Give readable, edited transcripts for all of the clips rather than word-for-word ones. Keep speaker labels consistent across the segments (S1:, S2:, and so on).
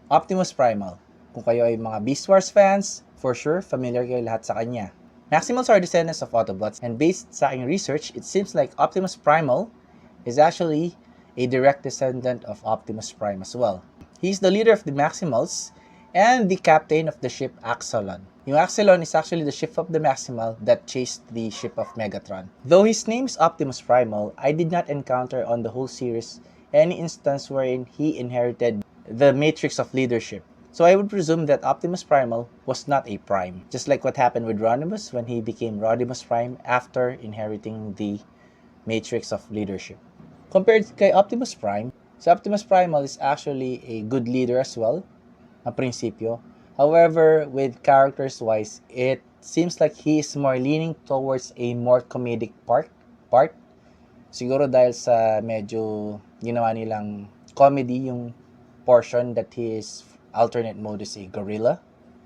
S1: Optimus Primal. Kung kayo ay mga Beast Wars fans, for sure, familiar kayo lahat sa kanya. Maximals are descendants of Autobots, and based sa aking research, it seems like Optimus Primal is actually a direct descendant of Optimus Prime as well. He's the leader of the Maximals and the captain of the ship Axolon. Yung Axolon is actually the ship of the Maximal that chased the ship of Megatron. Though his name is Optimus Primal, I did not encounter on the whole series any instance wherein he inherited the matrix of leadership. So I would presume that Optimus Primal was not a Prime, just like what happened with Rodimus when he became Rodimus Prime after inheriting the matrix of leadership. Compared kay Optimus Prime, si Optimus Primal is actually a good leader as well, ang prinsipyo. However, with characters-wise, it seems like he is more leaning towards a more comedic part. Siguro dahil sa medyo ginawa nilang comedy yung portion that his alternate mode is a gorilla.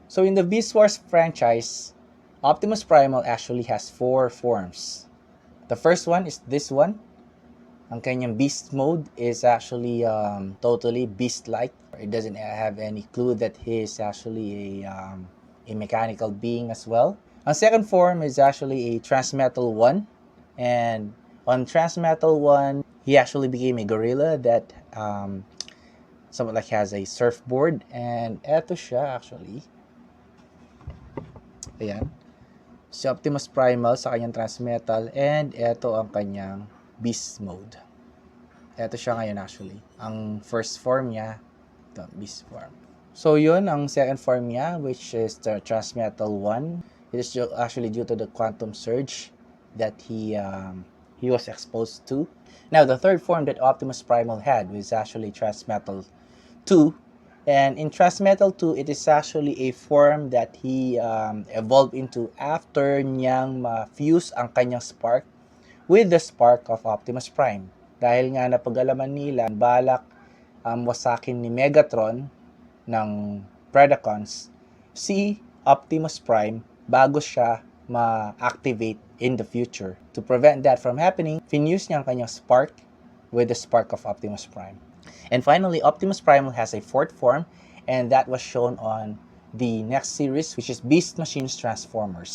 S1: So in the Beast Wars franchise, Optimus Primal actually has 4 forms. The first one is this one. Ang kanyang beast mode is actually totally beast-like. It doesn't have any clue that he is actually a mechanical being as well. Ang second form is actually a Transmetal 1. And on Transmetal 1, he actually became a gorilla that somewhat like has a surfboard. And eto siya actually. Ayan. Si Optimus Primal sa kanyang Transmetal. And eto ang kanyang beast mode. Ito siya ngayon actually. Ang first form niya, ito, beast form. So yun, ang second form niya, which is the Transmetal 1. It is actually due to the quantum surge that he was exposed to. Now, the third form that Optimus Primal had was actually Transmetal 2. And in Transmetal 2, it is actually a form that he evolved into after niyang ma-fuse ang kanyang spark with the spark of Optimus Prime. Dahil nga napag-alaman nila, balak wasakin ni Megatron ng Predacons si Optimus Prime bago siya ma-activate in the future. To prevent that from happening, finuse niya ang kanyang spark with the spark of Optimus Prime. And finally, Optimus Primal has a fourth form, and that was shown on the next series, which is Beast Machines Transformers.